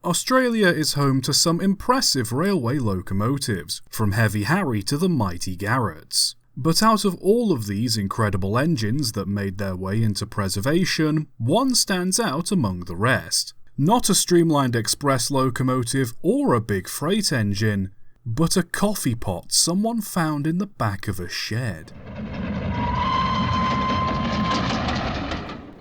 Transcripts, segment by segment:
Australia is home to some impressive railway locomotives, from Heavy Harry to the mighty Garretts. But out of all of these incredible engines that made their way into preservation, one stands out among the rest. Not a streamlined express locomotive or a big freight engine, but a coffee pot someone found in the back of a shed.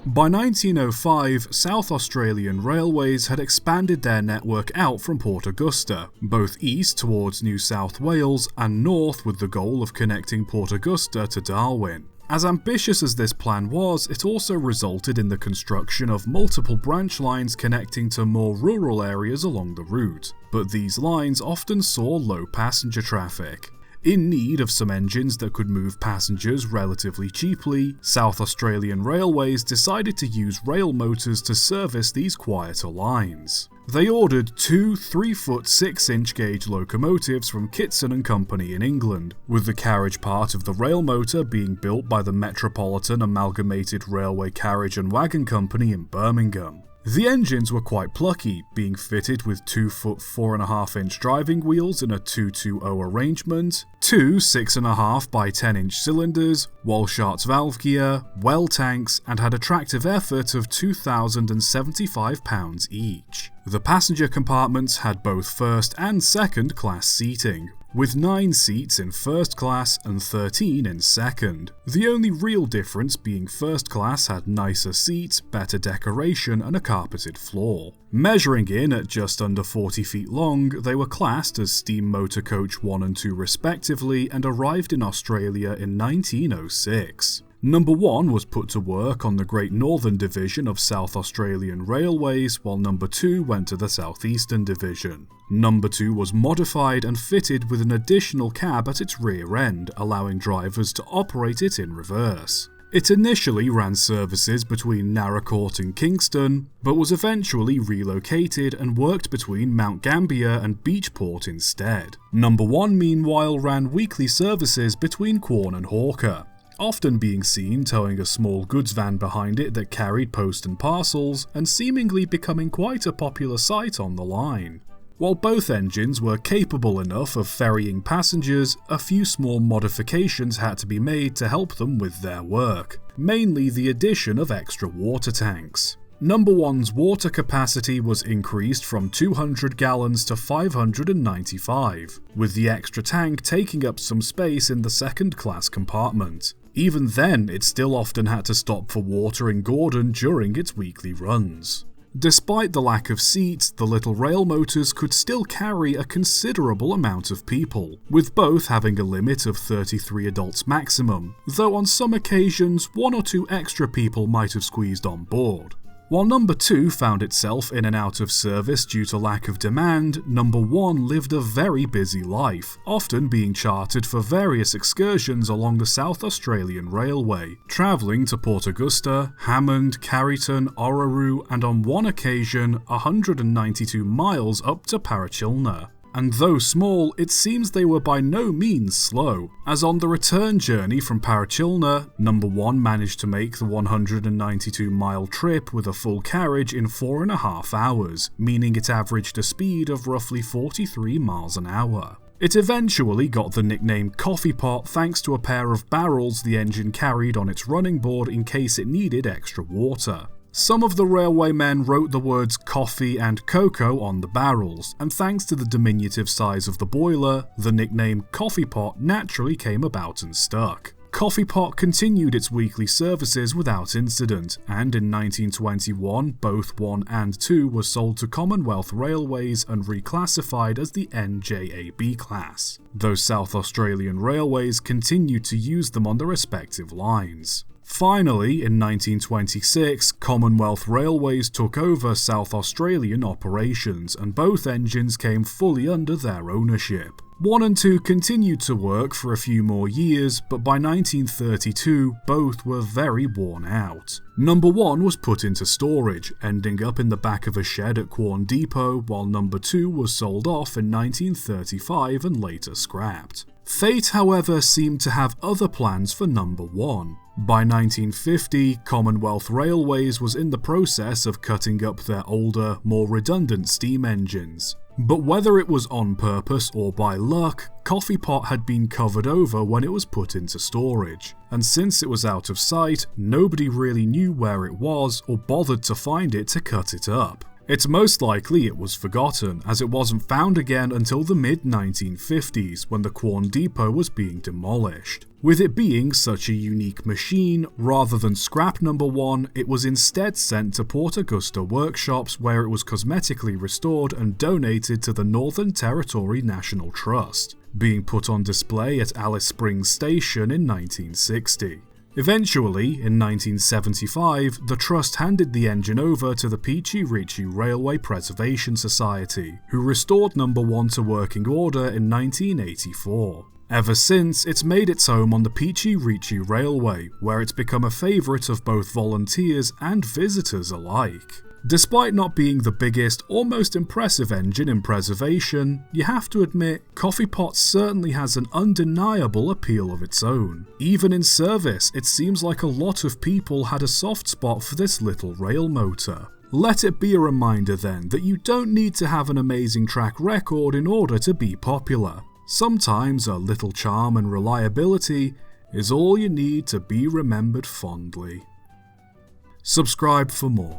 By 1905, South Australian Railways had expanded their network out from Port Augusta, both east towards New South Wales and north with the goal of connecting Port Augusta to Darwin. As ambitious as this plan was, it also resulted in the construction of multiple branch lines connecting to more rural areas along the route, but these lines often saw low passenger traffic. In need of some engines that could move passengers relatively cheaply, South Australian Railways decided to use rail motors to service these quieter lines. They ordered two 3-foot 6-inch gauge locomotives from Kitson & Company in England, with the carriage part of the rail motor being built by the Metropolitan Amalgamated Railway Carriage and Wagon Company in Birmingham. The engines were quite plucky, being fitted with 2-foot 4.5-inch driving wheels in a 2-2-0 arrangement, two 6.5 by 10-inch cylinders, Walschaerts valve gear, well tanks, and had a tractive effort of 2,075 pounds each. The passenger compartments had both first and second class seating, with 9 seats in first class and 13 in second. The only real difference being first class had nicer seats, better decoration, and a carpeted floor. Measuring in at just under 40 feet long, they were classed as Steam Motor Coach 1 and 2 respectively and arrived in Australia in 1906. Number 1 was put to work on the Great Northern Division of South Australian Railways, while Number 2 went to the South Eastern Division. Number 2 was modified and fitted with an additional cab at its rear end, allowing drivers to operate it in reverse. It initially ran services between Naracoorte and Kingston, but was eventually relocated and worked between Mount Gambier and Beachport instead. Number 1 meanwhile ran weekly services between Quorn and Hawker, often being seen towing a small goods van behind it that carried post and parcels, and seemingly becoming quite a popular sight on the line. While both engines were capable enough of ferrying passengers, a few small modifications had to be made to help them with their work, mainly the addition of extra water tanks. Number 1's water capacity was increased from 200 gallons to 595, with the extra tank taking up some space in the second class compartment. Even then, it still often had to stop for water in Gordon during its weekly runs. Despite the lack of seats, the little rail motors could still carry a considerable amount of people, with both having a limit of 33 adults maximum, though on some occasions 1 or 2 extra people might have squeezed on board. While Number 2 found itself in and out of service due to lack of demand, Number 1 lived a very busy life, often being chartered for various excursions along the South Australian Railway, travelling to Port Augusta, Hammond, Carryton, Orroroo, and on one occasion 192 miles up to Parachilna. And though small, it seems they were by no means slow, as on the return journey from Parachilna, Number 1 managed to make the 192-mile trip with a full carriage in 4.5 hours, meaning it averaged a speed of roughly 43 miles an hour. It eventually got the nickname Coffee Pot thanks to a pair of barrels the engine carried on its running board in case it needed extra water. Some of the railwaymen wrote the words coffee and cocoa on the barrels, and thanks to the diminutive size of the boiler, the nickname Coffee Pot naturally came about and stuck. Coffee Pot continued its weekly services without incident, and in 1921 both 1 and 2 were sold to Commonwealth Railways and reclassified as the NJAB class, though South Australian Railways continued to use them on the respective lines. Finally, in 1926, Commonwealth Railways took over South Australian operations, and both engines came fully under their ownership. 1 and 2 continued to work for a few more years, but by 1932, both were very worn out. Number 1 was put into storage, ending up in the back of a shed at Quorn Depot, while Number 2 was sold off in 1935 and later scrapped. Fate, however, seemed to have other plans for number 1. By 1950, Commonwealth Railways was in the process of cutting up their older, more redundant steam engines. But whether it was on purpose or by luck, Coffee Pot had been covered over when it was put into storage, and since it was out of sight, nobody really knew where it was or bothered to find it to cut it up. It's most likely it was forgotten, as it wasn't found again until the mid-1950s when the Quorn Depot was being demolished. With it being such a unique machine, rather than scrap number 1, it was instead sent to Port Augusta workshops where it was cosmetically restored and donated to the Northern Territory National Trust, being put on display at Alice Springs Station in 1960. Eventually, in 1975, the trust handed the engine over to the Peachy Reachy Railway Preservation Society, who restored number 1 to working order in 1984. Ever since, it's made its home on the Peachy Reachy Railway, where it's become a favourite of both volunteers and visitors alike. Despite not being the biggest or most impressive engine in preservation, you have to admit Coffee Pot certainly has an undeniable appeal of its own. Even in service, it seems like a lot of people had a soft spot for this little rail motor. Let it be a reminder then that you don't need to have an amazing track record in order to be popular. Sometimes a little charm and reliability is all you need to be remembered fondly. Subscribe for more.